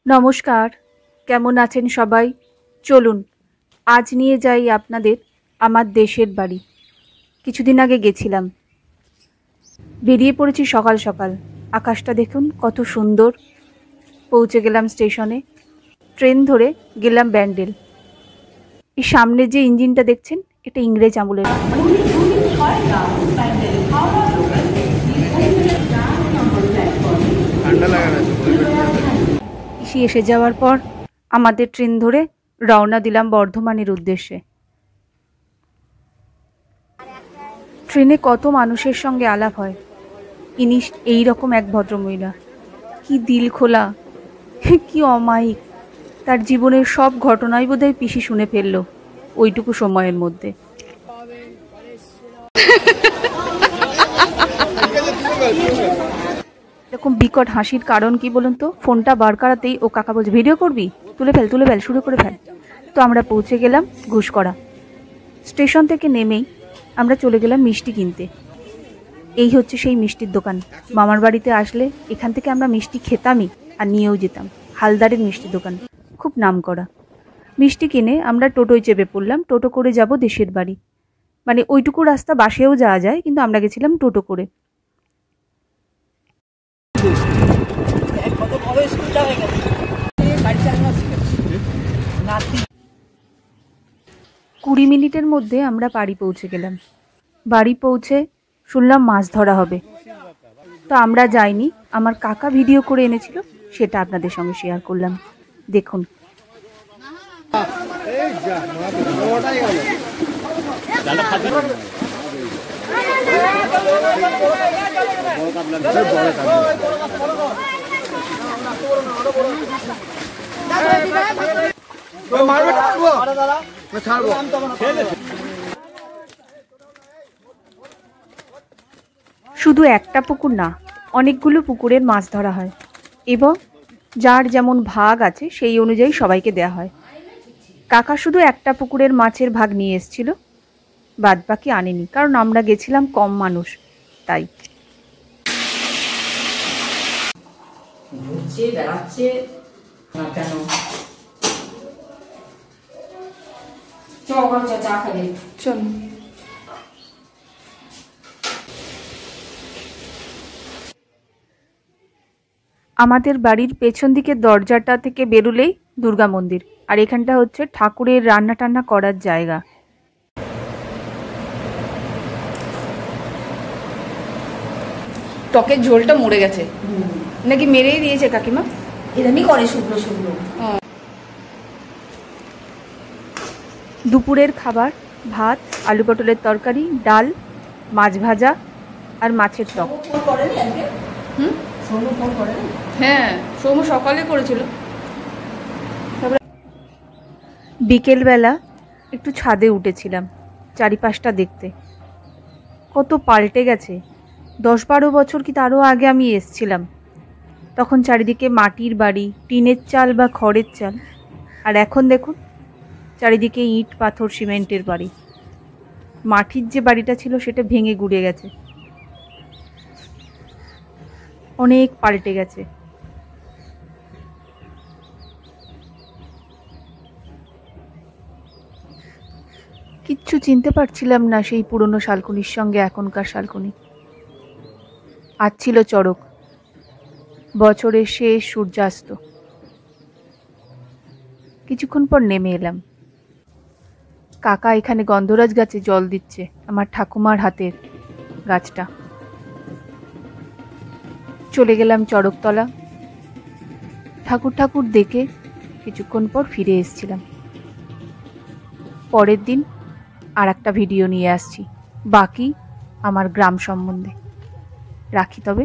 নমস্কার, কেমন আছেন সবাই? চলুন আজ নিয়ে যাই আপনাদের আমার দেশের বাড়ি। কিছুদিন আগে গেছিলাম, বেরিয়ে পড়েছি সকাল সকাল। আকাশটা দেখুন কত সুন্দর। পৌঁছে গেলাম স্টেশনে, ট্রেন ধরে গেলাম ব্যান্ডেল। এই সামনে যে ইঞ্জিনটা দেখছেন, এটা ইংরেজ আমলের। এসে যাওয়ার পর আমাদের ট্রেন ধরে রওনা দিলাম বর্ধমানের উদ্দেশ্যে। ট্রেনে কত মানুষের সঙ্গে আলাপ হয়, ইনি এইরকম এক ভদ্রমহিলা। কি দিল খোলা, কি অমায়িক। তার জীবনের সব ঘটনাই বোধহয় পিসি শুনে ফেললো ওইটুকু সময়ের মধ্যে। এরকম বিকট হাসির কারণ কি বলুন তো? ফোনটা বার করাতেই ও কাকা বলছে, ভিডিও করবি, তুলে ফেল শুরু করে ফেল। তো আমরা পৌঁছে গেলাম ঘুষকরা। স্টেশন থেকে নেমেই আমরা চলে গেলাম মিষ্টি কিনতে। এই হচ্ছে সেই মিষ্টির দোকান। মামার বাড়িতে আসলে এখান থেকে আমরা মিষ্টি খেতামই আর নিয়েও যেতাম। হালদারের মিষ্টি দোকান, খুব নাম করা। মিষ্টি কিনে আমরা টোটোয় চেপে পড়লাম। টোটো করে যাব দেশের বাড়ি। মানে ওইটুকু রাস্তা বাসেও যাওয়া যায়, কিন্তু আমরা গেছিলাম টোটো করে। কুড়ি মিনিটের মধ্যে আমরা বাড়ি পৌঁছে গেলাম। বাড়ি পৌঁছে শুনলাম মাছ ধরা হবে। তো আমরা যাইনি, আমার কাকা ভিডিও করে এনেছিল, সেটা আপনাদের সঙ্গে শেয়ার করলাম। দেখুন, শুধু একটা পুকুর না, অনেকগুলো পুকুরের মাছ ধরা হয় এবং যার যেমন ভাগ আছে সেই অনুযায়ী সবাইকে দেয়া হয়। কাকা শুধু একটা পুকুরের মাছের ভাগ নিয়ে এসেছিল, বাদ বাকি আনেনি, কারণ আমরা গেছিলাম কম মানুষ তাই। চল, আমাদের বাড়ির পেছন দিকের দরজাটা থেকে বেরুলেই দুর্গা মন্দির, আর এখানটা হচ্ছে ঠাকুরের রান্না টান্না করার জায়গা। টকের ঝোলটা মরে গেছে নাকি মেরেই দিয়েছে কাকিমা? এরমই করে শুকনো শুকনো। দুপুরের খাবার ভাত, আলু পটলের তরকারি, ডাল, মাছ ভাজা আর মাছের টক। হ্যাঁ, সৌম্য সকালে করেছিল। বিকেলবেলা একটু ছাদে উঠেছিলাম চারিপাশটা দেখতে। কত পাল্টে গেছে। 10-12 বছর কি তারও আগে আমি এসছিলাম, তখন চারিদিকে মাটির বাড়ি, টিনের চাল বা খড়ের চাল। আর এখন দেখুন চারিদিকে ইট পাথর সিমেন্টের বাড়ি। মাটির যে বাড়িটা ছিল সেটা ভেঙে গুড়ে গেছে, অনেক পাল্টে গেছে। কিচ্ছু চিনতে পারছিলাম না সেই পুরনো শালকুনির সঙ্গে এখনকার শালকুনি। আজ ছিল চড়ক, বছরের শেষ সূর্যাস্ত। কিছুক্ষণ পর নেমে এলাম। কাকা এখানে গন্ধরাজ গাছে জল দিচ্ছে, আমার ঠাকুমার হাতের গাছটা। চলে গেলাম চড়কতলা। ঠাকুর দেখে কিছুক্ষণ পর ফিরে এসেছিলাম। পরের দিন আর একটা ভিডিও নিয়ে আসছি বাকি আমার গ্রাম সম্বন্ধে। রাখি তবে।